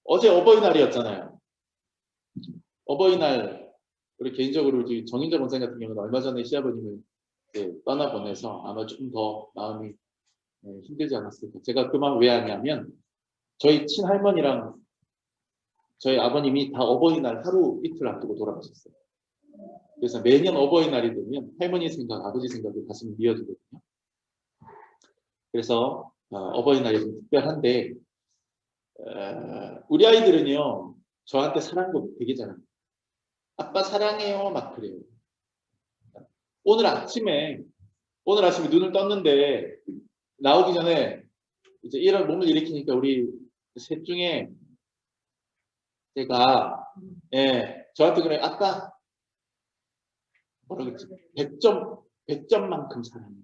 어제 어버이날이었잖아요. 어버이날 우리 개인적으로 정인자 권사님 같은 경우는 얼마 전에 시아버님을 떠나보내서 아마 조금 더 마음이 힘들지 않았을까. 제가 그 마음 왜 하냐면 저희 친할머니랑 저희 아버님이 다 어버이날 하루 이틀 앞두고 돌아가셨어요. 그래서 매년 어버이날이 되면 할머니 생각, 아버지 생각이 가슴이 미어지거든요. 그래서 어버이날이 좀 특별한데 우리 아이들은요 저한테 사랑 고백 되게 잘합니다. 아빠 사랑해요 막 그래요. 오늘 아침에 눈을 떴는데 나오기 전에 이제 이런 몸을 일으키니까 우리 셋 중에 제가 저한테 그래 아까 뭐라 그랬지 100점만큼 사랑해.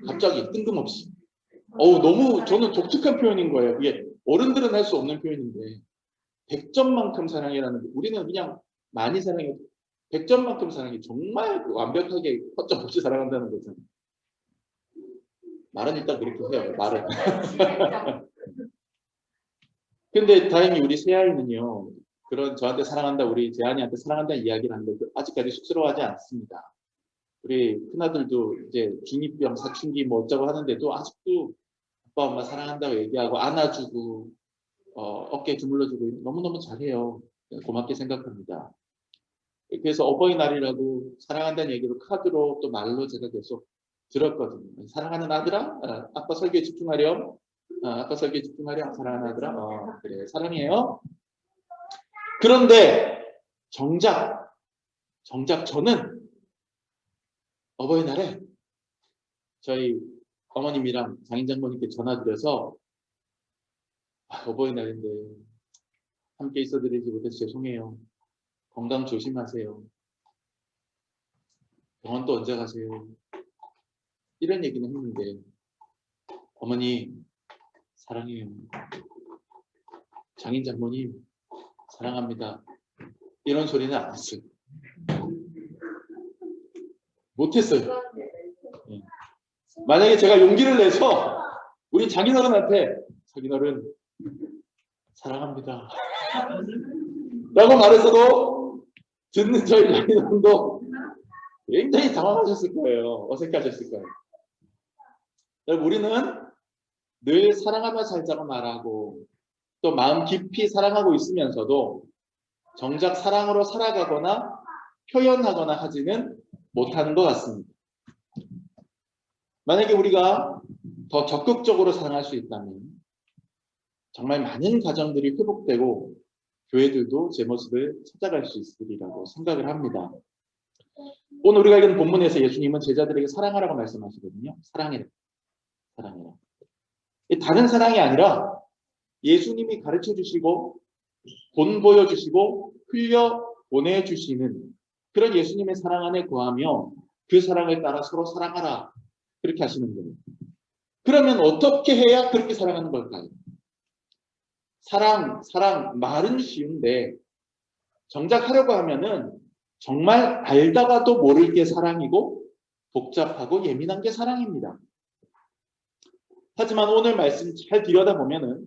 갑자기 뜬금없이. 너무 저는 독특한 표현인 거예요. 이게 어른들은 할 수 없는 표현인데 100점만큼 사랑해라는 게 우리는 그냥 많이 사랑해 100점만큼 사랑해 정말 완벽하게 허점 없이 사랑한다는 거잖아요. 말은 일단 그렇게 해요. 말은. 근데 다행히 우리 새아이는요. 그런 저한테 사랑한다 우리 재한이한테 사랑한다는 이야기를 하는데 아직까지 쑥스러워하지 않습니다. 우리 큰아들도 이제 중2병 사춘기 뭐 어쩌고 하는데도 아직도 아빠 엄마 사랑한다고 얘기하고 안아주고 어깨 주물러주고 너무너무 잘해요. 고맙게 생각합니다. 그래서 어버이날이라고 사랑한다는 얘기로 카드로 또 말로 제가 계속 들었거든요. 사랑하는 아들아 아빠 설교에 집중하렴. 아빠 설교에 집중하렴. 사랑하는 아들아 그래 사랑해요. 그런데 정작 저는 어버이날에 저희 어머님이랑 장인장모님께 전화드려서 어버이날인데 함께 있어드리지 못해서 죄송해요. 건강 조심하세요. 병원 또 언제 가세요? 이런 얘기는 했는데 어머니 사랑해요. 장인장모님 사랑합니다. 이런 소리는 안 했어요. 못했어요. 만약에 제가 용기를 내서 우리 장인어른한테 장인어른 사랑합니다 라고 말했어도 듣는 저희 장인어른도 굉장히 당황하셨을 거예요. 어색하셨을 거예요. 여러분 우리는 늘 사랑하며 살자고 말하고 또 마음 깊이 사랑하고 있으면서도 정작 사랑으로 살아가거나 표현하거나 하지는 못하는 것 같습니다. 만약에 우리가 더 적극적으로 사랑할 수 있다면 정말 많은 가정들이 회복되고 교회들도 제 모습을 찾아갈 수 있으리라고 생각을 합니다. 오늘 우리가 읽은 본문에서 예수님은 제자들에게 사랑하라고 말씀하시거든요. 사랑해라. 사랑해라. 다른 사랑이 아니라 예수님이 가르쳐 주시고 돈 보여주시고 흘려 보내주시는 그런 예수님의 사랑 안에 거하며 그 사랑을 따라 서로 사랑하라. 그렇게 하시는 거예요. 그러면 어떻게 해야 그렇게 사랑하는 걸까요? 사랑 말은 쉬운데 정작 하려고 하면은 정말 알다가도 모를 게 사랑이고 복잡하고 예민한 게 사랑입니다. 하지만 오늘 말씀 잘 들여다보면은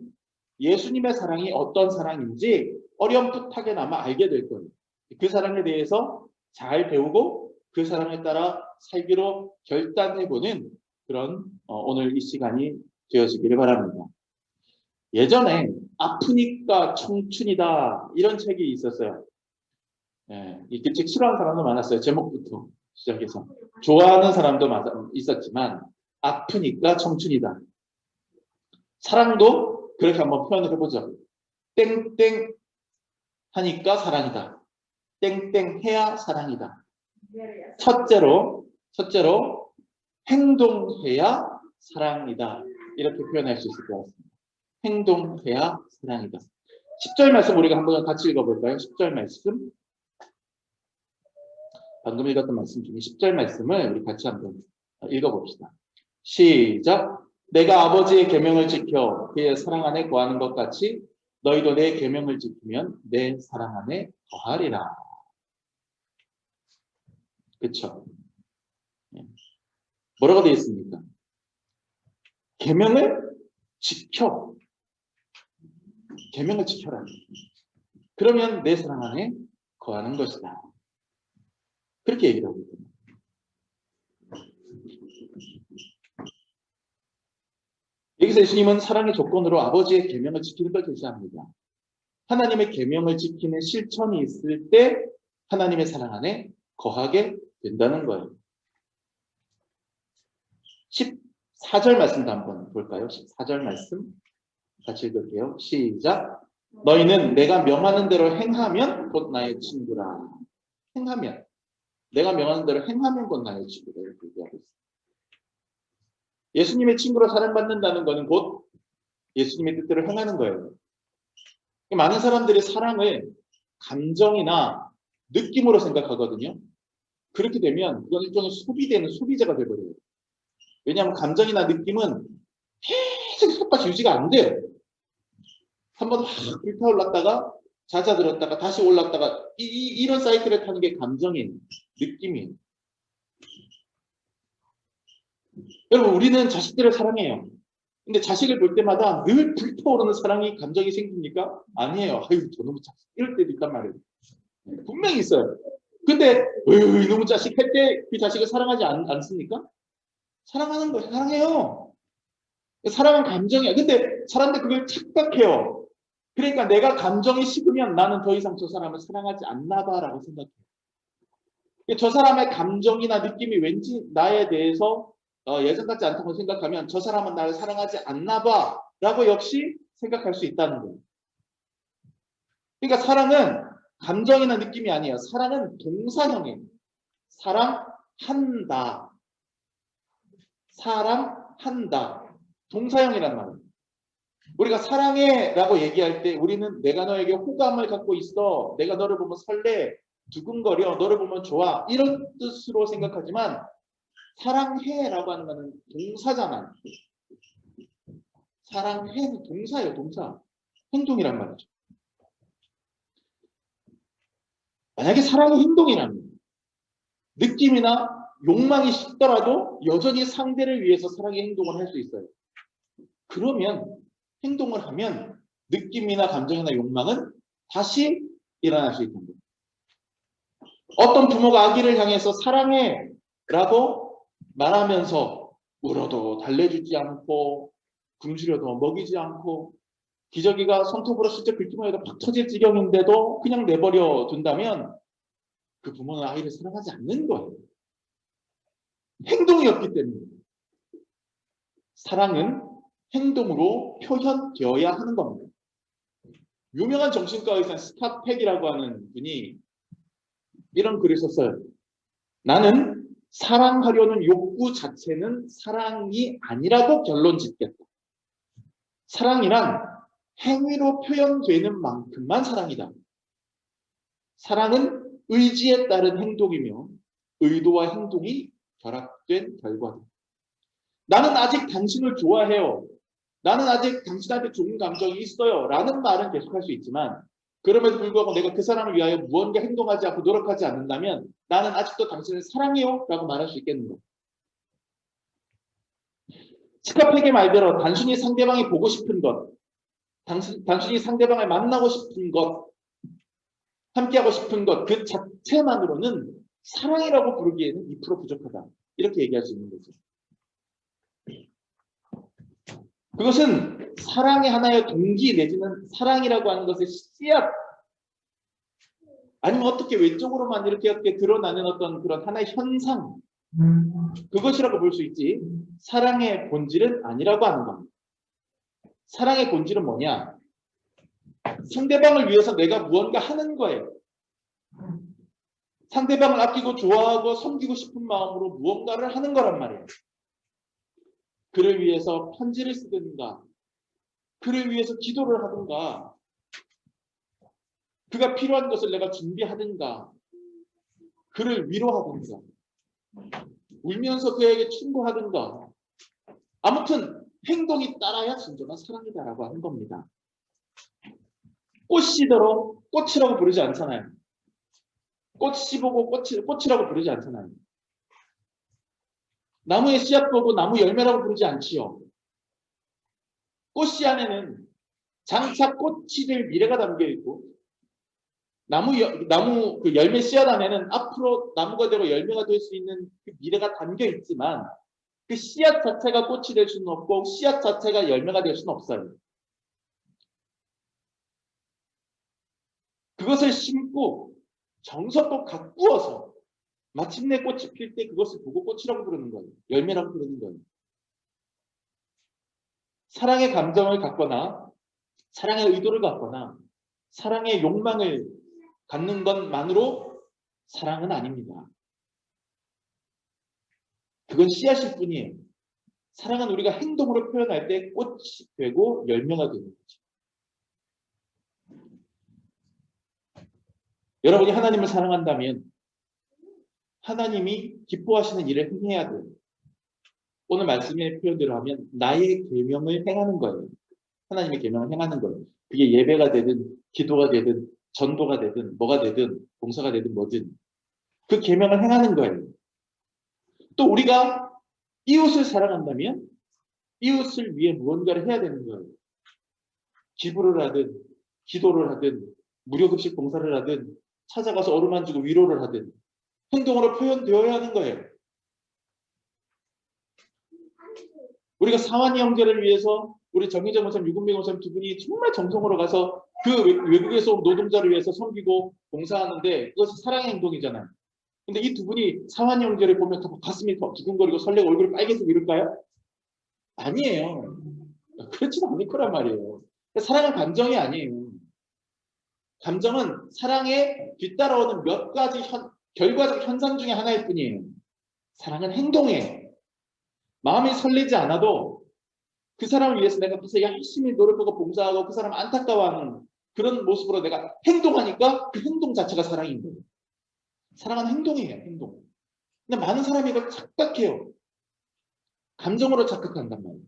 예수님의 사랑이 어떤 사랑인지 어렴풋하게나마 알게 될 거예요. 그 사랑에 대해서 잘 배우고 그 사랑을 따라 살기로 결단해보는 그런 오늘 이 시간이 되어지기를 바랍니다. 예전에 아프니까 청춘이다 이런 책이 있었어요. 이 책 싫어하는 사람도 많았어요. 제목부터 시작해서. 좋아하는 사람도 있었지만 아프니까 청춘이다. 사랑도 그렇게 한번 표현을 해보죠. 땡땡 하니까 사랑이다. 땡땡 해야 사랑이다. 첫째로 행동해야 사랑이다. 이렇게 표현할 수 있을 것 같습니다. 행동해야 사랑이다. 10절 말씀 우리가 한번 같이 읽어볼까요? 10절 말씀. 방금 읽었던 말씀 중에 10절 말씀을 우리 같이 한번 읽어봅시다. 시작. 내가 아버지의 계명을 지켜 그의 사랑 안에 거하는 것 같이 너희도 내 계명을 지키면 내 사랑 안에 거하리라. 그렇죠? 뭐라고 되어 있습니까? 계명을 지켜. 계명을 지켜라. 그러면 내 사랑 안에 거하는 것이다. 그렇게 얘기를 하고 있습니다. 여기서 예수님은 사랑의 조건으로 아버지의 계명을 지키는 걸 제시합니다. 하나님의 계명을 지키는 실천이 있을 때 하나님의 사랑 안에 거하게 된다는 거예요. 14절 말씀도 한번 볼까요? 14절 말씀 같이 읽을게요. 시작. 너희는 내가 명하는 대로 행하면 곧 나의 친구라. 행하면. 내가 명하는 대로 행하면 곧 나의 친구라. 이렇게 얘기하고 있습니다. 예수님의 친구로 사랑받는다는 것은 곧 예수님의 뜻대로 행하는 거예요. 많은 사람들이 사랑을 감정이나 느낌으로 생각하거든요. 그렇게 되면 그건 일종의 소비되는 소비자가 되어버려요. 왜냐하면 감정이나 느낌은 계속 삿바시 유지가 안 돼요. 한번 확 불타올랐다가 잦아들었다가 다시 올랐다가 이런 사이클을 타는 게 감정이에요. 느낌이에요. 여러분, 우리는 자식들을 사랑해요. 근데 자식을 볼 때마다 늘 불타오르는 사랑이 감정이 생깁니까? 아니에요. 아유, 저놈의 자식. 이럴 때도 있단 말이에요. 분명히 있어요. 근데 이놈의 자식 할 때 그 자식을 사랑하지 않습니까? 사랑하는 거예요. 사랑해요. 사랑은 감정이야. 근데 사람들 그걸 착각해요. 그러니까 내가 감정이 식으면 나는 더 이상 저 사람을 사랑하지 않나 봐라고 생각해요. 저 사람의 감정이나 느낌이 왠지 나에 대해서 예전 같지 않다고 생각하면 저 사람은 나를 사랑하지 않나 봐라고 역시 생각할 수 있다는 거예요. 그러니까 사랑은 감정이나 느낌이 아니에요. 사랑은 동사형이에요. 사랑한다. 사랑한다. 동사형이란 말이에요. 우리가 사랑해 라고 얘기할 때 우리는 내가 너에게 호감을 갖고 있어. 내가 너를 보면 설레. 두근거려. 너를 보면 좋아. 이런 뜻으로 생각하지만 사랑해 라고 하는 것은 동사잖아요. 사랑해는 동사예요. 동사. 행동이란 말이죠. 만약에 사랑이 행동이라면 느낌이나 욕망이 식더라도 여전히 상대를 위해서 사랑의 행동을 할 수 있어요. 그러면 행동을 하면 느낌이나 감정이나 욕망은 다시 일어날 수 있는 거예요. 어떤 부모가 아기를 향해서 사랑해 라고 말하면서 울어도 달래주지 않고 굶주려도 먹이지 않고 기저귀가 손톱으로 슬쩍 긁기만 해도 팍 터질 지경인데도 그냥 내버려 둔다면 그 부모는 아이를 사랑하지 않는 거예요. 행동이 없기 때문에. 사랑은 행동으로 표현되어야 하는 겁니다. 유명한 정신과 의사 스캇 팩이라고 하는 분이 이런 글을 썼어요. 나는 사랑하려는 욕구 자체는 사랑이 아니라고 결론 짓겠다. 사랑이란 행위로 표현되는 만큼만 사랑이다. 사랑은 의지에 따른 행동이며 의도와 행동이 결합된 결과다. 나는 아직 당신을 좋아해요. 나는 아직 당신한테 좋은 감정이 있어요. 라는 말은 계속할 수 있지만 그럼에도 불구하고 내가 그 사람을 위하여 무언가 행동하지 않고 노력하지 않는다면 나는 아직도 당신을 사랑해요. 라고 말할 수 있겠는 거예요. 스캇팩의 말대로 단순히 상대방이 보고 싶은 것, 단순히 상대방을 만나고 싶은 것, 함께하고 싶은 것 그 자체만으로는 사랑이라고 부르기에는 2% 부족하다. 이렇게 얘기할 수 있는 거죠. 그것은 사랑의 하나의 동기 내지는 사랑이라고 하는 것의 씨앗 아니면 어떻게 외적으로만 이렇게 드러나는 어떤 그런 하나의 현상 그것이라고 볼 수 있지 사랑의 본질은 아니라고 하는 겁니다. 사랑의 본질은 뭐냐? 상대방을 위해서 내가 무언가 하는 거예요. 상대방을 아끼고 좋아하고 섬기고 싶은 마음으로 무언가를 하는 거란 말이에요. 그를 위해서 편지를 쓰든가 그를 위해서 기도를 하든가 그가 필요한 것을 내가 준비하든가 그를 위로하든가 울면서 그에게 충고하든가 아무튼 행동이 따라야 진정한 사랑이다라고 하는 겁니다. 꽃이더러 꽃이라고 부르지 않잖아요. 꽃이 보고 꽃이라고 부르지 않잖아요. 나무의 씨앗 보고 나무 열매라고 부르지 않지요. 꽃씨 안에는 장차 꽃이 미래가 담겨 있고 나무 그 열매 씨앗 안에는 앞으로 나무가 되고 열매가 될 수 있는 그 미래가 담겨 있지만 그 씨앗 자체가 꽃이 될 수는 없고 씨앗 자체가 열매가 될 수는 없어요. 그것을 심고 정성껏 가꾸어서 마침내 꽃이 필 때 그것을 보고 꽃이라고 부르는 거예요. 열매라고 부르는 거예요. 사랑의 감정을 갖거나 사랑의 의도를 갖거나 사랑의 욕망을 갖는 것만으로 사랑은 아닙니다. 그건 씨앗일 뿐이에요. 사랑은 우리가 행동으로 표현할 때 꽃이 되고 열매가 되는 거죠. 여러분이 하나님을 사랑한다면 하나님이 기뻐하시는 일을 행해야 돼요. 오늘 말씀의 표현대로 하면 나의 계명을 행하는 거예요. 하나님의 계명을 행하는 거예요. 그게 예배가 되든 기도가 되든 전도가 되든 뭐가 되든 봉사가 되든 뭐든 그 계명을 행하는 거예요. 또 우리가 이웃을 사랑한다면 이웃을 위해 무언가를 해야 되는 거예요. 기부를 하든 기도를 하든 무료급식 봉사를 하든 찾아가서 어루만지고 위로를 하든 행동으로 표현되어야 하는 거예요. 우리가 사완이 형제를 위해서 우리 정희정 목사님, 유근배 목사님 두 분이 정말 정성으로 가서 그 외국에서 온 노동자를 위해서 섬기고 봉사하는데 그것이 사랑의 행동이잖아요. 근데 이 두 분이 사완이 형제를 보면 가슴이 더 두근거리고 설레고 얼굴이 빨개지고 이럴까요? 아니에요. 그렇지는 않을 거란 말이에요. 사랑은 감정이 아니에요. 감정은 사랑에 뒤따라오는 몇 가지 결과적 현상 중에 하나일 뿐이에요. 사랑은 행동이에요. 마음이 설레지 않아도 그 사람을 위해서 내가 그래서 열심히 노력하고 봉사하고 그 사람 안타까워하는 그런 모습으로 내가 행동하니까 그 행동 자체가 사랑인 거예요. 사랑은 행동이에요. 행동. 근데 많은 사람이 이걸 착각해요. 감정으로 착각한단 말이에요.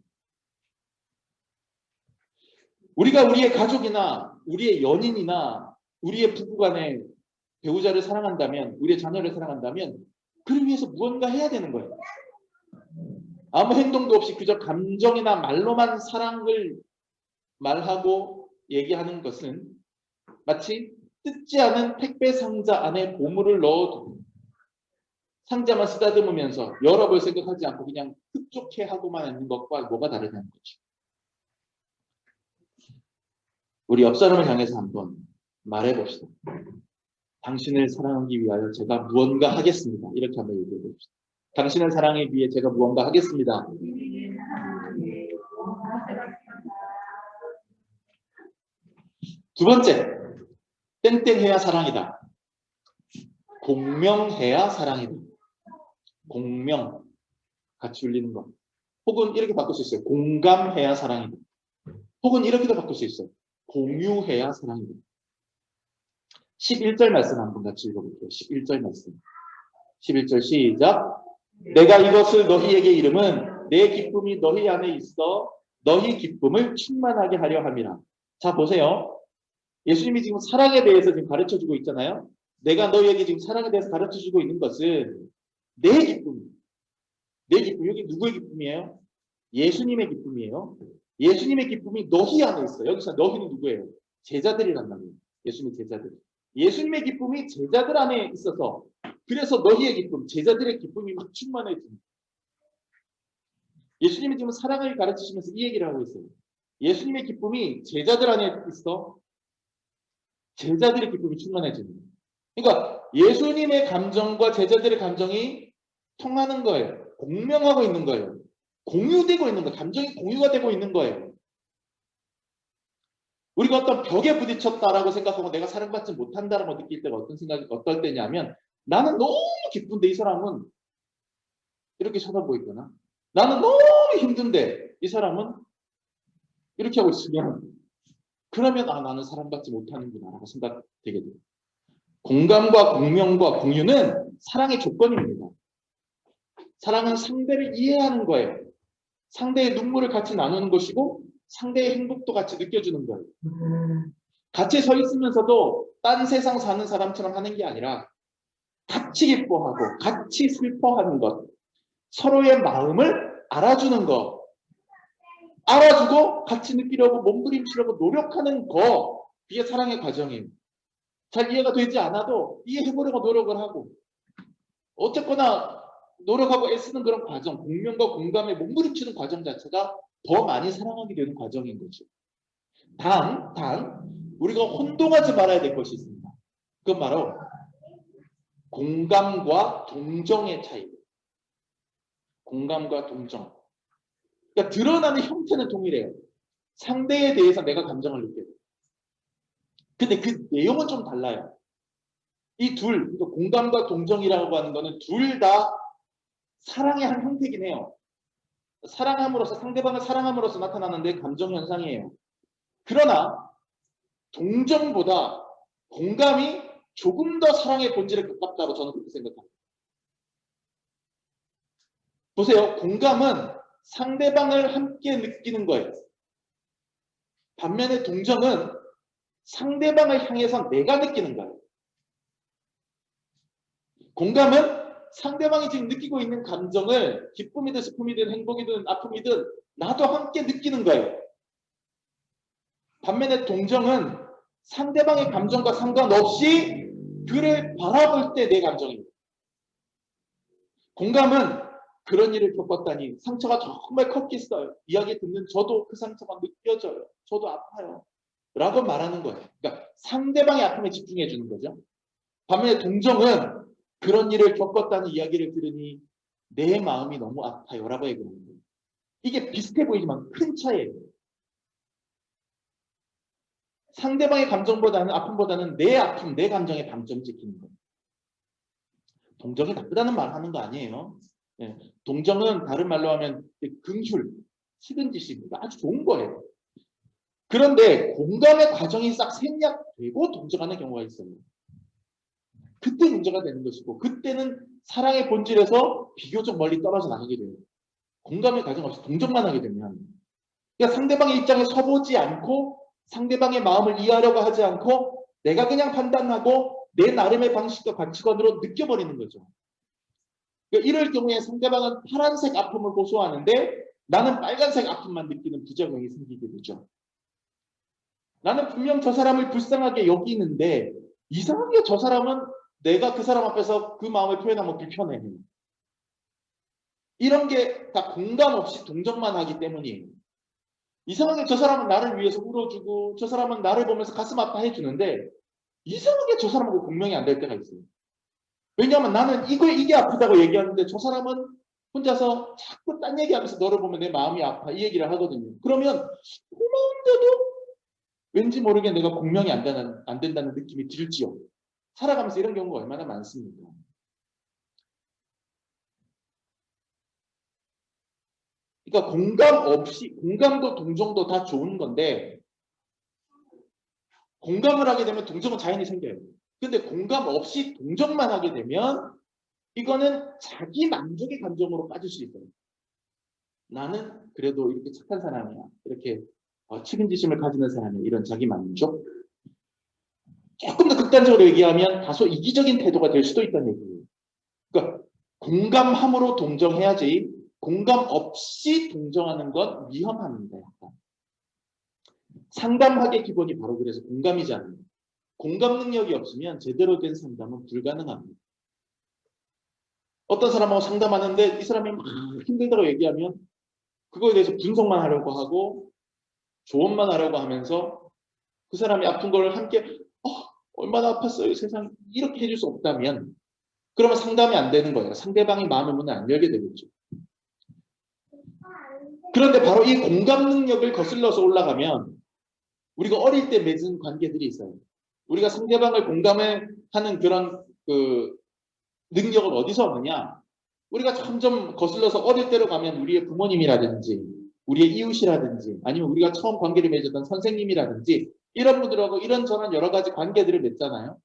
우리가 우리의 가족이나 우리의 연인이나 우리의 부부간의 배우자를 사랑한다면 우리의 자녀를 사랑한다면 그를 위해서 무언가 해야 되는 거예요. 아무 행동도 없이 그저 감정이나 말로만 사랑을 말하고 얘기하는 것은 마치 뜯지 않은 택배 상자 안에 보물을 넣어두고 상자만 쓰다듬으면서 열어볼 생각하지 않고 그냥 흡족해 하고만 있는 것과 뭐가 다르냐는 거죠. 우리 옆 사람을 향해서 한번 말해봅시다. 당신을 사랑하기 위하여 제가 무언가 하겠습니다. 이렇게 한번 얘기해봅시다. 당신을 사랑하기 위해 제가 무언가 하겠습니다. 두 번째, 땡땡해야 사랑이다. 공명해야 사랑이다. 공명, 같이 울리는 거. 혹은 이렇게 바꿀 수 있어요. 공감해야 사랑이다. 혹은 이렇게도 바꿀 수 있어요. 공유해야 사랑이다. 11절 말씀 한번 같이 읽어볼게요. 11절 말씀. 11절 시작. 내가 이것을 너희에게 이름은 내 기쁨이 너희 안에 있어 너희 기쁨을 충만하게 하려 함이라. 자 보세요. 예수님이 지금 사랑에 대해서 지금 가르쳐주고 있잖아요. 내가 너희에게 지금 사랑에 대해서 가르쳐주고 있는 것은 내 기쁨. 내 기쁨. 여기 누구의 기쁨이에요? 예수님의 기쁨이에요. 예수님의 기쁨이 너희 안에 있어요. 여기서 너희는 누구예요? 제자들이란 말이에요. 예수님의 제자들. 예수님의 기쁨이 제자들 안에 있어서 그래서 너희의 기쁨, 제자들의 기쁨이 막 충만해집니다. 예수님이 지금 사랑을 가르치시면서 이 얘기를 하고 있어요. 예수님의 기쁨이 제자들 안에 있어 제자들의 기쁨이 충만해집니다. 그러니까 예수님의 감정과 제자들의 감정이 통하는 거예요. 공명하고 있는 거예요. 공유되고 있는 거예요. 감정이 공유가 되고 있는 거예요. 우리가 어떤 벽에 부딪혔다라고 생각하고 내가 사랑받지 못한다라고 느낄 때가 어떤 생각이 어떨 때냐면 나는 너무 기쁜데 이 사람은 이렇게 쳐다보고 있거나 나는 너무 힘든데 이 사람은 이렇게 하고 있으면 그러면 나는 사랑받지 못하는구나 라고 생각되게 돼요. 공감과 공명과 공유는 사랑의 조건입니다. 사랑은 상대를 이해하는 거예요. 상대의 눈물을 같이 나누는 것이고 상대의 행복도 같이 느껴주는 거예요. 같이 서 있으면서도 딴 세상 사는 사람처럼 하는 게 아니라 같이 기뻐하고 같이 슬퍼하는 것, 서로의 마음을 알아주는 것. 알아주고 같이 느끼려고 몸부림치려고 노력하는 거, 그게 사랑의 과정이에요. 잘 이해가 되지 않아도 이해해보려고 노력을 하고, 어쨌거나 노력하고 애쓰는 그런 과정, 공명과 공감에 몸부림치는 과정 자체가 더 많이 사랑하게 되는 과정인 거죠. 단 우리가 혼동하지 말아야 될 것이 있습니다. 그건 바로 공감과 동정의 차이예요. 공감과 동정. 그러니까 드러나는 형태는 동일해요. 상대에 대해서 내가 감정을 느껴요. 근데 그 내용은 좀 달라요. 이 둘, 그러니까 공감과 동정이라고 하는 거는 둘 다 사랑의 한 형태긴 해요. 사랑함으로써, 상대방을 사랑함으로써 나타나는데 감정 현상이에요. 그러나 동정보다 공감이 조금 더 사랑의 본질에 가깝다고 저는 그렇게 생각합니다. 보세요. 공감은 상대방을 함께 느끼는 거예요. 반면에 동정은 상대방을 향해서 내가 느끼는 거예요. 공감은 상대방이 지금 느끼고 있는 감정을 기쁨이든 슬픔이든 행복이든 아픔이든 나도 함께 느끼는 거예요. 반면에 동정은 상대방의 감정과 상관없이 그를 바라볼 때 내 감정입니다. 공감은 그런 일을 겪었다니 상처가 정말 컸겠어요. 이야기 듣는 저도 그 상처가 느껴져요. 저도 아파요. 라고 말하는 거예요. 그러니까 상대방의 아픔에 집중해 주는 거죠. 반면에 동정은 그런 일을 겪었다는 이야기를 들으니 내 마음이 너무 아파요. 라고 얘기하는 거예요. 이게 비슷해 보이지만 큰 차이예요. 상대방의 감정보다는 아픔보다는 내 아픔, 내 감정에 방점을 찍히는 거예요. 동정이 나쁘다는 말 하는 거 아니에요. 예, 동정은 다른 말로 하면 긍휼, 시든지시입니다. 아주 좋은 거예요. 그런데 공감의 과정이 싹 생략되고 동정하는 경우가 있어요. 그때 문제가 되는 것이고 그때는 사랑의 본질에서 비교적 멀리 떨어져 나가게 돼요. 공감의 과정 없이 동정만 하게 되면 그러니까 상대방의 입장에 서보지 않고 상대방의 마음을 이해하려고 하지 않고 내가 그냥 판단하고 내 나름의 방식과 가치관으로 느껴버리는 거죠. 그러니까 이럴 경우에 상대방은 파란색 아픔을 호소하는데 나는 빨간색 아픔만 느끼는 부작용이 생기게 되죠. 나는 분명 저 사람을 불쌍하게 여기는데 이상하게 저 사람은 내가 그 사람 앞에서 그 마음을 표현하면 불편해. 이런 게 다 공감 없이 동정만 하기 때문이에요. 이상하게 저 사람은 나를 위해서 울어주고 저 사람은 나를 보면서 가슴 아파해 주는데 이상하게 저 사람하고 공명이 안 될 때가 있어요. 왜냐하면 나는 이게 아프다고 얘기하는데 저 사람은 혼자서 자꾸 딴 얘기하면서 너를 보면 내 마음이 아파 이 얘기를 하거든요. 그러면 고마운데도 왠지 모르게 내가 공명이 안 된다는 느낌이 들지요. 살아가면서 이런 경우가 얼마나 많습니까? 그러니까 공감 없이, 공감도 동정도 다 좋은 건데 공감을 하게 되면 동정은 자연히 생겨요. 근데 공감 없이 동정만 하게 되면 이거는 자기 만족의 감정으로 빠질 수 있어요. 나는 그래도 이렇게 착한 사람이야. 이렇게 책임지심을 가지는 사람이야. 이런 자기 만족. 조금 더 극단적으로 얘기하면 다소 이기적인 태도가 될 수도 있다는 얘기예요. 그러니까 공감함으로 동정해야지 공감 없이 동정하는 건 위험합니다. 약간. 상담학의 기본이 바로 그래서 공감이잖아요. 공감 능력이 없으면 제대로 된 상담은 불가능합니다. 어떤 사람하고 상담하는데 이 사람이 막 힘들다고 얘기하면 그거에 대해서 분석만 하려고 하고 조언만 하려고 하면서 그 사람이 아픈 걸 함께 얼마나 아팠어요 세상 이렇게 해줄 수 없다면 그러면 상담이 안 되는 거예요. 상대방이 마음의 문을 안 열게 되겠죠. 그런데 바로 이 공감 능력을 거슬러서 올라가면 우리가 어릴 때 맺은 관계들이 있어요. 우리가 상대방을 공감을 하는 그런 능력은 어디서 오느냐? 우리가 점점 거슬러서 어릴 때로 가면 우리의 부모님이라든지 우리의 이웃이라든지 아니면 우리가 처음 관계를 맺었던 선생님이라든지 이런 분들하고 이런저런 여러 가지 관계들을 맺잖아요.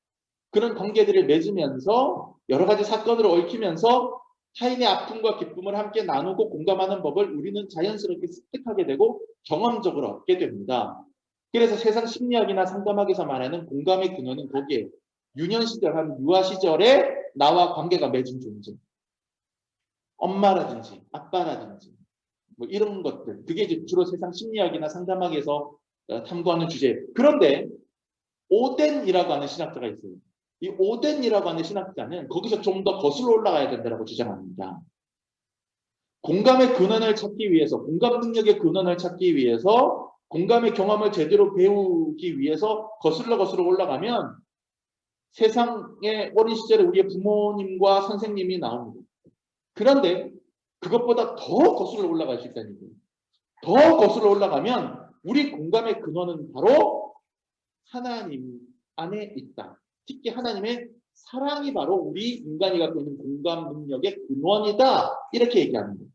그런 관계들을 맺으면서 여러 가지 사건을 얽히면서 타인의 아픔과 기쁨을 함께 나누고 공감하는 법을 우리는 자연스럽게 습득하게 되고 경험적으로 얻게 됩니다. 그래서 세상 심리학이나 상담학에서 말하는 공감의 근원은 거기에 유년 시절, 한 유아 시절에 나와 관계가 맺은 존재. 엄마라든지 아빠라든지 뭐 이런 것들. 그게 이제 주로 세상 심리학이나 상담학에서 탐구하는 주제. 그런데 오덴이라고 하는 신학자가 있어요. 이 오덴이라고 하는 신학자는 거기서 좀 더 거슬러 올라가야 된다고 주장합니다. 공감의 근원을 찾기 위해서, 공감 능력의 근원을 찾기 위해서, 공감의 경험을 제대로 배우기 위해서 거슬러 올라가면 세상의 어린 시절에 우리의 부모님과 선생님이 나옵니다. 그런데 그것보다 더 거슬러 올라갈 수 있다는 거예요. 더 거슬러 올라가면 우리 공감의 근원은 바로 하나님 안에 있다. 특히 하나님의 사랑이 바로 우리 인간이 갖고 있는 공감 능력의 근원이다. 이렇게 얘기하는 거예요.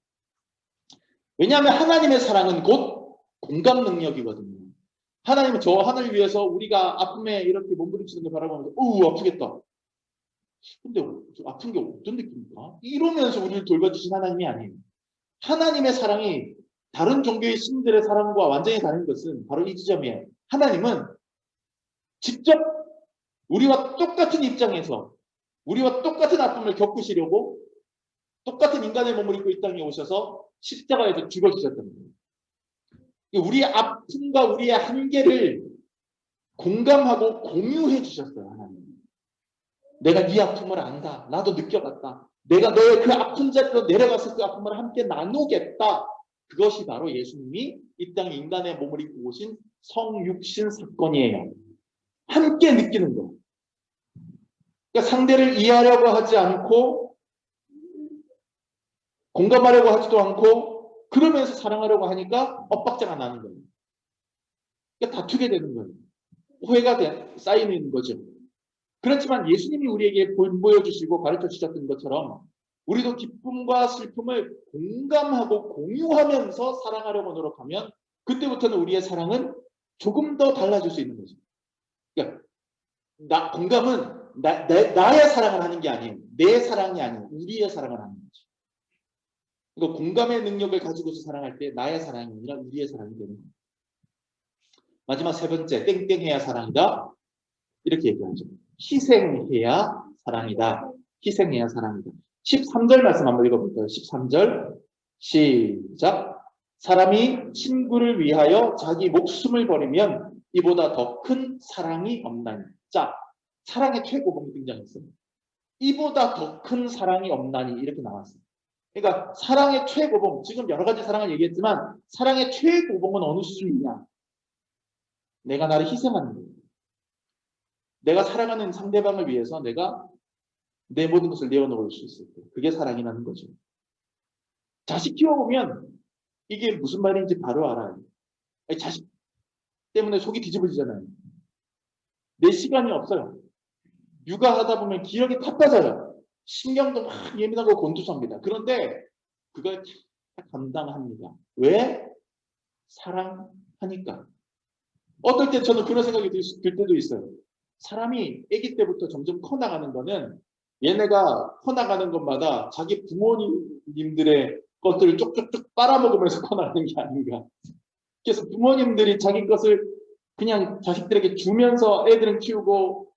왜냐하면 하나님의 사랑은 곧 공감 능력이거든요. 하나님은 저 하늘 위에서 우리가 아픔에 이렇게 몸부림치는 걸 바라보면서 아프겠다. 근데 아픈 게 어떤 느낌입니까? 이러면서 우리를 돌봐주신 하나님이 아니에요. 하나님의 사랑이 다른 종교의 신들의 사랑과 완전히 다른 것은 바로 이 지점이에요. 하나님은 직접 우리와 똑같은 입장에서 우리와 똑같은 아픔을 겪으시려고 똑같은 인간의 몸을 입고 이 땅에 오셔서 십자가에서 죽어주셨다는 거예요. 우리의 아픔과 우리의 한계를 공감하고 공유해 주셨어요. 하나님. 내가 네 아픔을 안다. 나도 느껴봤다. 내가 너의 그 아픈 자리로 내려가서 그 아픔을 함께 나누겠다. 그것이 바로 예수님이 이 땅에 인간의 몸을 입고 오신 성육신 사건이에요. 함께 느끼는 거. 그러니까 상대를 이해하려고 하지 않고 공감하려고 하지도 않고 그러면서 사랑하려고 하니까 엇박자가 나는 거예요. 그러니까 다투게 되는 거예요. 오해가 쌓이는 거죠. 그렇지만 예수님이 우리에게 보여주시고 가르쳐 주셨던 것처럼 우리도 기쁨과 슬픔을 공감하고 공유하면서 사랑하려고 노력하면 그때부터는 우리의 사랑은 조금 더 달라질 수 있는 거죠. 그러니까 공감은 나의 사랑을 하는 게 아니에요. 내 사랑이 아니에요. 우리의 사랑을 하는 거죠. 그러니까 공감의 능력을 가지고서 사랑할 때 나의 사랑이 아니라 우리의 사랑이 되는 거예요. 마지막 세 번째, 땡땡해야 사랑이다. 이렇게 얘기하죠. 희생해야 사랑이다. 희생해야 사랑이다. 13절 말씀 한번 읽어볼까요? 13절 시작. 사람이 친구를 위하여 자기 목숨을 버리면 이보다 더 큰 사랑이 없나니. 자, 사랑의 최고봉이 등장했어요. 이보다 더 큰 사랑이 없나니 이렇게 나왔어요. 그러니까 사랑의 최고봉, 지금 여러 가지 사랑을 얘기했지만 사랑의 최고봉은 어느 수준이냐? 내가 나를 희생하는 거예요. 내가 사랑하는 상대방을 위해서 내가 내 모든 것을 내어놓을 수 있을 때 그게 사랑이라는 거죠. 자식 키워보면 이게 무슨 말인지 바로 알아요. 자식 때문에 속이 뒤집어지잖아요. 내 시간이 없어요. 육아하다 보면 기력이 다 빠져요. 신경도 막 예민하고 곤두섭니다. 그런데 그걸 다 감당합니다. 왜? 사랑하니까. 어떨 때 저는 그런 생각이 들 때도 있어요. 사람이 아기 때부터 점점 커나가는 거는 얘네가 커나가는 것마다 자기 부모님들의 것들을 쪽쪽쪽 빨아먹으면서 커나가는 게 아닌가. 그래서 부모님들이 자기 것을 그냥 자식들에게 주면서 애들은 키우고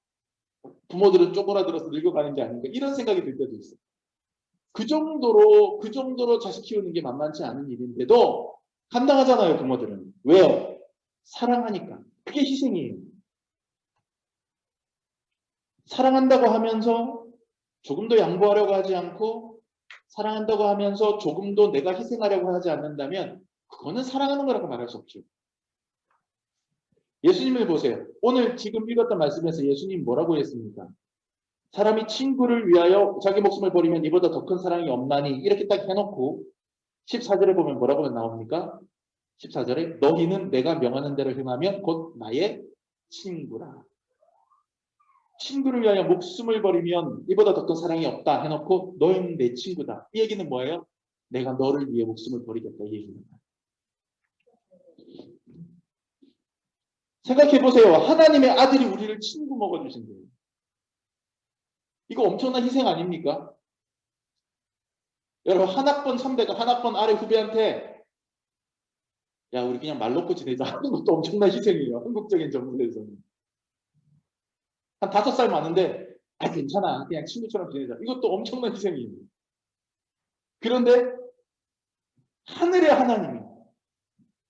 부모들은 쪼그라들어서 늙어가는 게 아닌가. 이런 생각이 들 때도 있어요. 그 정도로 자식 키우는 게 만만치 않은 일인데도 감당하잖아요, 부모들은. 왜요? 사랑하니까. 그게 희생이에요. 사랑한다고 하면서 조금 더 양보하려고 하지 않고 사랑한다고 하면서 조금 더 내가 희생하려고 하지 않는다면 그거는 사랑하는 거라고 말할 수 없죠. 예수님을 보세요. 오늘 지금 읽었던 말씀에서 예수님 뭐라고 했습니까? 사람이 친구를 위하여 자기 목숨을 버리면 이보다 더 큰 사랑이 없나니 이렇게 딱 해놓고 14절에 보면 뭐라고 나옵니까? 14절에 너희는 내가 명하는 대로 행하면 곧 나의 친구라. 친구를 위하여 목숨을 버리면 이보다 더 큰 사랑이 없다 해놓고 너희는 내 친구다. 이 얘기는 뭐예요? 내가 너를 위해 목숨을 버리겠다 이 얘기입니다. 생각해보세요. 하나님의 아들이 우리를 친구 먹어주신대요. 이거 엄청난 희생 아닙니까? 여러분 한 학번 선배가 한 학번 아래 후배한테 야 우리 그냥 말 놓고 지내자 하는 것도 엄청난 희생이에요. 한국적인 정서에서는. 한 5살 많은데 아 괜찮아 그냥 친구처럼 지내자. 이것도 엄청난 희생이에요. 그런데 하늘의 하나님이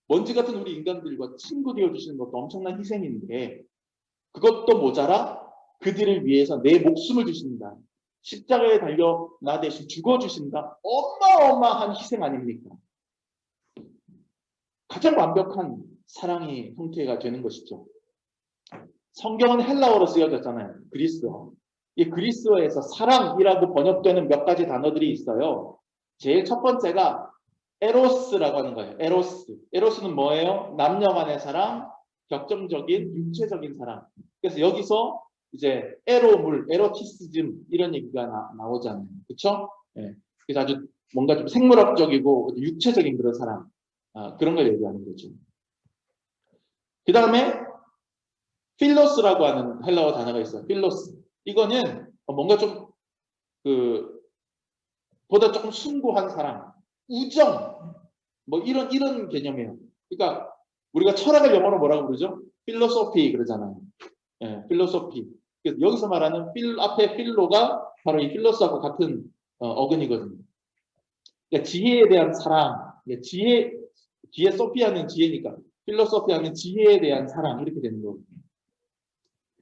먼지 같은 우리 인간들과 친구 되어주시는 것도 엄청난 희생인데 그것도 모자라 그들을 위해서 내 목숨을 주신다. 십자가에 달려 나 대신 죽어주신다. 어마어마한 희생 아닙니까? 가장 완벽한 사랑의 형태가 되는 것이죠. 성경은 헬라어로 쓰여졌잖아요. 그리스어. 이 그리스어에서 사랑이라고 번역되는 몇 가지 단어들이 있어요. 제일 첫 번째가 에로스라고 하는 거예요. 에로스. 에로스는 뭐예요? 남녀 간의 사랑, 격정적인, 육체적인 사랑. 그래서 여기서 이제 에로물, 에로티시즘 이런 얘기가 나오잖아요. 그렇죠? 예. 그래서 아주 뭔가 좀 생물학적이고 육체적인 그런 사랑. 그런 걸 얘기하는 거죠. 그 다음에 필로스라고 하는 헬라어 단어가 있어요. 필로스. 이거는 뭔가 좀 보다 조금 숭고한 사랑, 우정, 뭐 이런 개념이에요. 그러니까 우리가 철학을 영어로 뭐라고 부르죠? 필로소피 그러잖아요. 예, 필로소피. 그래서 여기서 말하는 앞에 필로가 바로 이 필로스하고 같은 어근이거든요. 그러니까 지혜에 대한 사랑, 그러니까 뒤에 소피아는 지혜니까 필로소피아는 지혜에 대한 사랑 이렇게 되는 거거든요.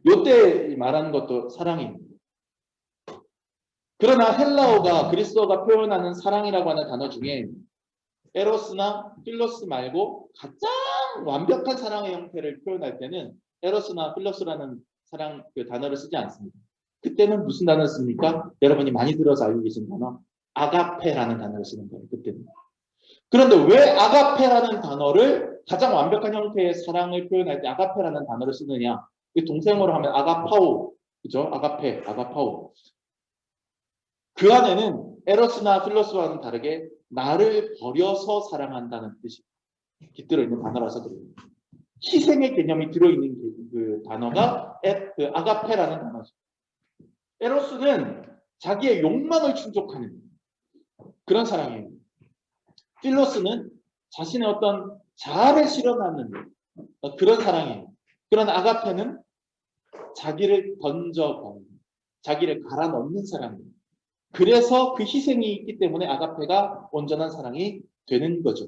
요때 말하는 것도 사랑입니다. 그러나 헬라어가 그리스어가 표현하는 사랑이라고 하는 단어 중에 에로스나 필로스 말고 가장 완벽한 사랑의 형태를 표현할 때는 에로스나 필로스라는 사랑 그 단어를 쓰지 않습니다. 그때는 무슨 단어를 씁니까? 여러분이 많이 들어서 알고 계신 단어 아가페라는 단어를 쓰는 거예요. 그때는. 그런데 왜 아가페라는 단어를 가장 완벽한 형태의 사랑을 표현할 때 아가페라는 단어를 쓰느냐? 동생어로 하면 아가파오, 그죠? 아가페, 아가파오. 그 안에는 에로스나 필로스와는 다르게 나를 버려서 사랑한다는 뜻이 깃들어 있는 단어라서 그래요. 희생의 개념이 들어있는 그 단어가 그 아가페라는 단어죠. 에로스는 자기의 욕망을 충족하는 그런 사랑이에요. 필로스는 자신의 어떤 자아를 실현하는 그런 사랑이에요. 그러나 아가페는 자기를 던져버리는, 자기를 갈아 넣는 사랑이에요. 그래서 그 희생이 있기 때문에 아가페가 온전한 사랑이 되는 거죠.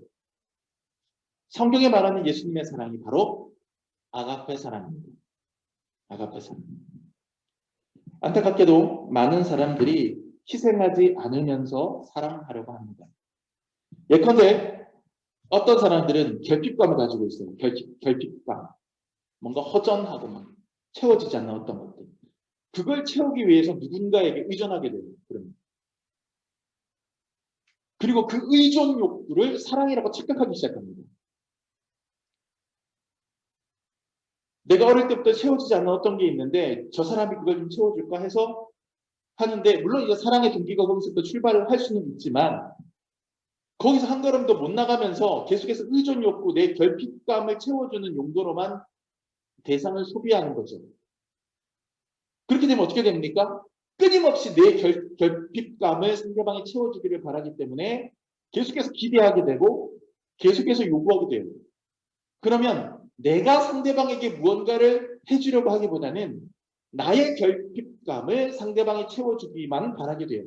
성경에 말하는 예수님의 사랑이 바로 아가페 사랑입니다. 아가페 사랑. 안타깝게도 많은 사람들이 희생하지 않으면서 사랑하려고 합니다. 예컨대 어떤 사람들은 결핍감을 가지고 있어요. 결핍감. 뭔가 허전하고 막 채워지지 않는 어떤 것들. 그걸 채우기 위해서 누군가에게 의존하게 돼요. 그리고 그 의존 욕구를 사랑이라고 착각하기 시작합니다. 내가 어릴 때부터 채워지지 않는 어떤 게 있는데 저 사람이 그걸 좀 채워줄까 해서 하는데 물론 이제 사랑의 동기가 거기서부터 출발을 할 수는 있지만 거기서 한 걸음 더 못 나가면서 계속해서 의존 욕구, 내 결핍감을 채워주는 용도로만 대상을 소비하는 거죠. 그렇게 되면 어떻게 됩니까? 끊임없이 내 결핍감을 상대방이 채워주기를 바라기 때문에 계속해서 기대하게 되고 계속해서 요구하게 돼요. 그러면 내가 상대방에게 무언가를 해주려고 하기보다는 나의 결핍감을 상대방이 채워주기만 바라게 돼요.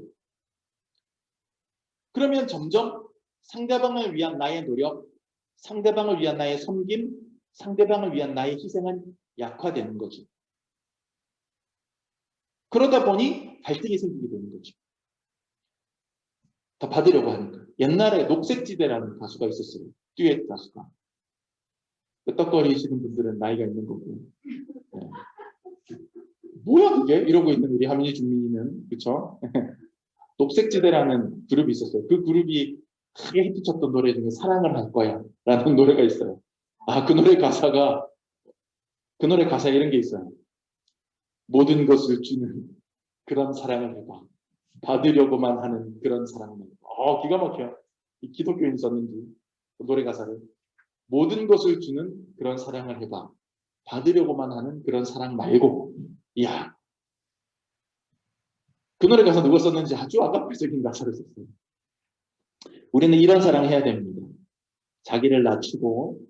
그러면 점점 상대방을 위한 나의 노력, 상대방을 위한 나의 섬김, 상대방을 위한 나의 희생은 약화되는 거죠. 그러다 보니 갈등이 생기게 되는 거죠. 더 받으려고 하니까. 옛날에 녹색지대라는 가수가 있었어요. 듀엣 가수가. 떡거리시는 분들은 나이가 있는 거고. 네. 뭐야 그게? 이러고 있는 우리 하민희 주민이는 그쵸? 녹색지대라는 그룹이 있었어요. 그 그룹이 크게 히트쳤던 노래 중에 사랑을 할 거야 라는 노래가 있어요. 그 노래 가사에 이런 게 있어요. 모든 것을 주는 그런 사랑을 해봐. 받으려고만 하는 그런 사랑을 해봐. 기가 막혀요. 이 기독교인이 썼는지 노래 가사를. 모든 것을 주는 그런 사랑을 해봐. 받으려고만 하는 그런 사랑 말고. 이야. 그 노래 가사 누가 썼는지 아주 아가페적인 가사를 썼어요. 우리는 이런 사랑을 해야 됩니다. 자기를 낮추고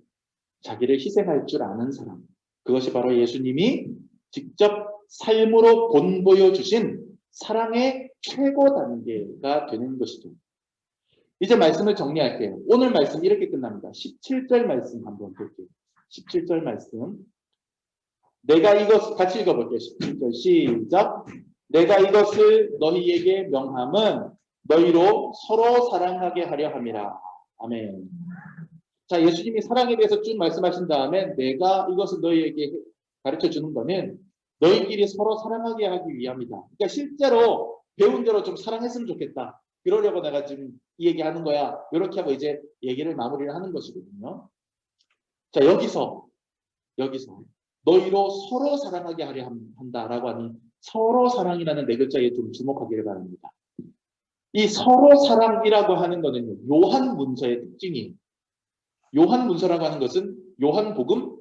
자기를 희생할 줄 아는 사람. 그것이 바로 예수님이 직접 삶으로 본보여 주신 사랑의 최고 단계가 되는 것이죠. 이제 말씀을 정리할게요. 오늘 말씀 이렇게 끝납니다. 17절 말씀 한번 볼게요. 17절 말씀. 내가 이것 같이 읽어볼게요. 17절 시작. 내가 이것을 너희에게 명함은 너희로 서로 사랑하게 하려 함이라. 아멘. 자, 예수님이 사랑에 대해서 쭉 말씀하신 다음에 내가 이것을 너희에게 가르쳐 주는 거는 너희끼리 서로 사랑하게 하기 위함이다. 그러니까 실제로 배운 대로 좀 사랑했으면 좋겠다. 그러려고 내가 지금 이 얘기하는 거야. 이렇게 하고 이제 얘기를 마무리를 하는 것이거든요. 자, 여기서 너희로 서로 사랑하게 하려 한다라고 하니 서로 사랑이라는 네 글자에 좀 주목하기를 바랍니다. 이 서로 사랑이라고 하는 것은 요한 문서의 특징이에요. 요한 문서라고 하는 것은 요한복음,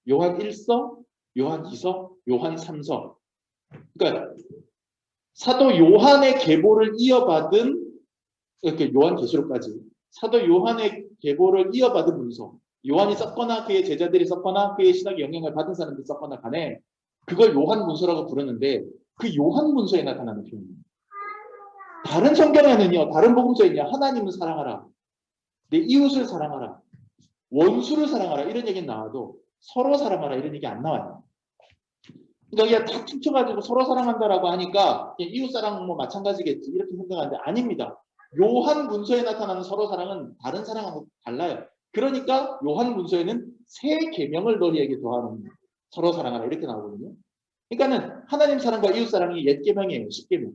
요한 1서, 요한 2서, 요한 3서. 그러니까 사도 요한의 계보를 이어받은 이렇게 요한계시록까지 사도 요한의 계보를 이어받은 문서. 요한이 썼거나 그의 제자들이 썼거나 그의 신학의 영향을 받은 사람들이 썼거나 간에 그걸 요한 문서라고 부르는데 그 요한 문서에 나타나는 표현입니다. 다른 성경에는요, 다른 복음서에는요, 하나님을 사랑하라, 내 이웃을 사랑하라, 원수를 사랑하라 이런 얘기는 나와도 서로 사랑하라 이런 얘기 안 나와요. 그러니까 그냥 다 퉁쳐가지고 서로 사랑한다라고 하니까 이웃 사랑 뭐 마찬가지겠지 이렇게 생각하는데 아닙니다. 요한 문서에 나타나는 서로 사랑은 다른 사랑하고 달라요. 그러니까 요한 문서에는 새 계명을 너희에게 더하는 서로 사랑하라 이렇게 나오거든요. 그러니까는 하나님 사랑과 이웃 사랑이 옛 계명이에요. 10계명.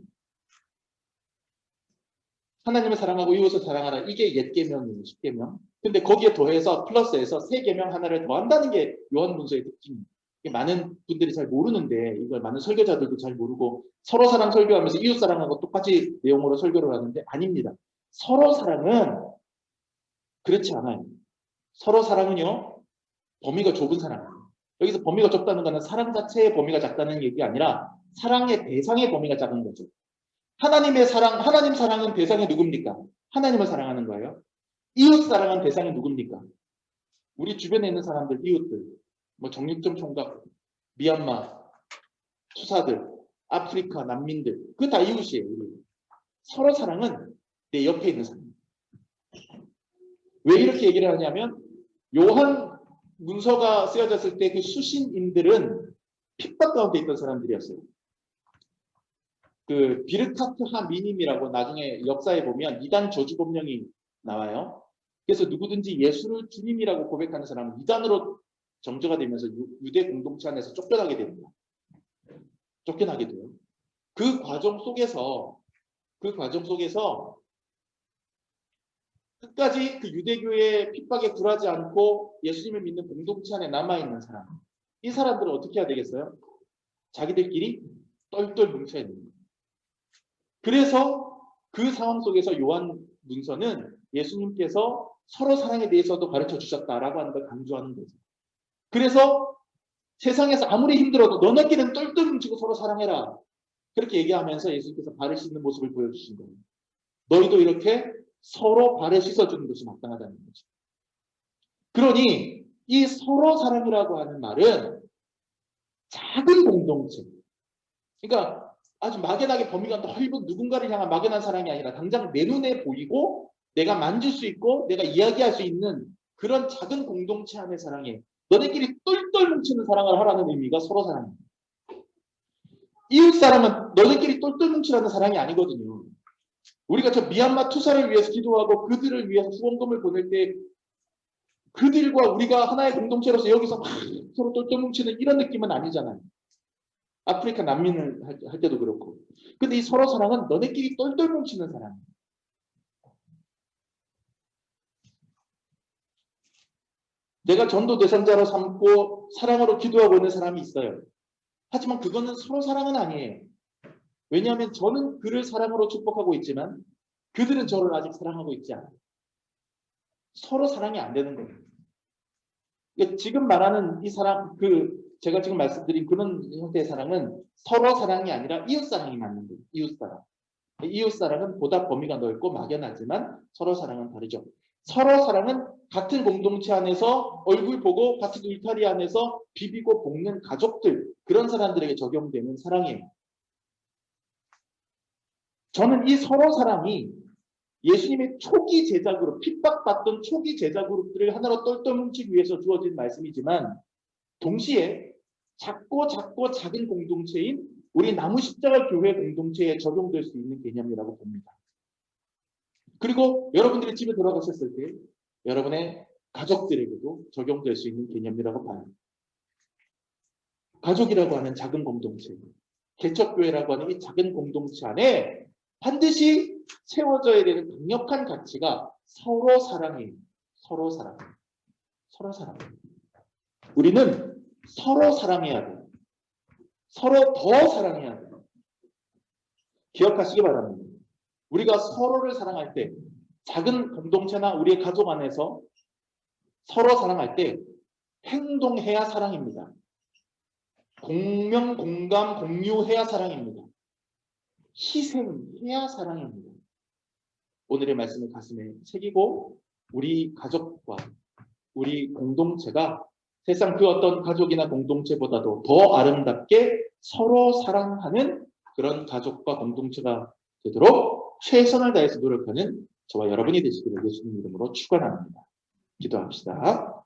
하나님을 사랑하고 이웃을 사랑하라 이게 옛 계명이에요. 10계명. 근데 거기에 더해서 플러스해서 새 계명 하나를 더한다는 게 요한 문서의 특징입니다. 많은 분들이 잘 모르는데 이걸 많은 설교자들도 잘 모르고 서로 사랑 설교하면서 이웃 사랑하고 똑같이 내용으로 설교를 하는데 아닙니다. 서로 사랑은 그렇지 않아요. 서로 사랑은요, 범위가 좁은 사랑이에요. 여기서 범위가 좁다는 것은 사랑 자체의 범위가 작다는 얘기가 아니라 사랑의 대상의 범위가 작은 거죠. 하나님의 사랑, 하나님 사랑은 대상이 누굽니까? 하나님을 사랑하는 거예요. 이웃 사랑은 대상이 누굽니까? 우리 주변에 있는 사람들, 이웃들, 뭐 정육점 총각, 미얀마, 투사들, 아프리카 난민들, 그거 다 이웃이에요. 서로 사랑은 내 옆에 있는 사람. 왜 이렇게 얘기를 하냐면 요한 문서가 쓰여졌을 때 그 수신인들은 핍박 가운데 있던 사람들이었어요. 그 비르카트 하미님이라고 나중에 역사에 보면 이단 저주법령이 나와요. 그래서 누구든지 예수를 주님이라고 고백하는 사람은 이단으로 정죄가 되면서 유대 공동체 안에서 쫓겨나게 됩니다. 쫓겨나게 돼요. 그 과정 속에서 끝까지 그 유대교의 핍박에 굴하지 않고 예수님을 믿는 공동체 안에 남아있는 사람. 이 사람들은 어떻게 해야 되겠어요? 자기들끼리 똘똘 뭉쳐 있는 거예요. 그래서 그 상황 속에서 요한 문서는 예수님께서 서로 사랑에 대해서도 가르쳐 주셨다라고 하는 걸 강조하는 거죠. 그래서 세상에서 아무리 힘들어도 너네끼리는 똘똘 뭉치고 서로 사랑해라. 그렇게 얘기하면서 예수님께서 발을 씻는 모습을 보여주신 거예요. 너희도 이렇게 서로 발을 씻어주는 것이 마땅하다는 거죠. 그러니 이 서로 사랑이라고 하는 말은 작은 공동체. 그러니까 아주 막연하게 범위가 넓은 누군가를 향한 막연한 사랑이 아니라 당장 내 눈에 보이고 내가 만질 수 있고 내가 이야기할 수 있는 그런 작은 공동체 안의 사랑에 너네끼리 똘똘 뭉치는 사랑을 하라는 의미가 서로 사랑입니다. 이웃 사랑은 너네끼리 똘똘 뭉치라는 사랑이 아니거든요. 우리가 저 미얀마 투사를 위해서 기도하고 그들을 위해서 후원금을 보낼 때 그들과 우리가 하나의 공동체로서 여기서 막 서로 똘똘 뭉치는 이런 느낌은 아니잖아요. 아프리카 난민을 할 때도 그렇고. 근데 이 서로 사랑은 너네끼리 똘똘 뭉치는 사랑이에요. 내가 전도 대상자로 삼고 사랑으로 기도하고 있는 사람이 있어요. 하지만 그거는 서로 사랑은 아니에요. 왜냐하면 저는 그를 사랑으로 축복하고 있지만 그들은 저를 아직 사랑하고 있지 않아요. 서로 사랑이 안 되는 거예요. 지금 말하는 이 사랑, 제가 지금 말씀드린 그런 형태의 사랑은 서로 사랑이 아니라 이웃 사랑이 맞는 거예요. 이웃 사랑. 이웃 사랑은 보다 범위가 넓고 막연하지만 서로 사랑은 다르죠. 서로 사랑은 같은 공동체 안에서 얼굴 보고 같은 울타리 안에서 비비고 볶는 가족들, 그런 사람들에게 적용되는 사랑이에요. 저는 이 서로 사랑이 예수님의 초기 제자 그룹, 핍박받던 초기 제자 그룹들을 하나로 똘똘 뭉치기 위해서 주어진 말씀이지만 동시에 작고 작은 공동체인 우리 나무십자가 교회 공동체에 적용될 수 있는 개념이라고 봅니다. 그리고 여러분들이 집에 돌아가셨을 때 여러분의 가족들에게도 적용될 수 있는 개념이라고 봐요. 가족이라고 하는 작은 공동체, 개척교회라고 하는 이 작은 공동체 안에 반드시 채워져야 되는 강력한 가치가 서로 사랑이에요. 서로 사랑. 서로 사랑. 우리는 서로 사랑해야 돼요. 서로 더 사랑해야 돼요. 기억하시기 바랍니다. 우리가 서로를 사랑할 때, 작은 공동체나 우리의 가족 안에서 서로 사랑할 때 행동해야 사랑입니다. 공명, 공감, 공유해야 사랑입니다. 희생해야 사랑입니다. 오늘의 말씀을 가슴에 새기고 우리 가족과 우리 공동체가 세상 그 어떤 가족이나 공동체보다도 더 아름답게 서로 사랑하는 그런 가족과 공동체가 되도록 최선을 다해서 노력하는 저와 여러분이 되시기를 예수님 이름으로 축원합니다. 기도합시다.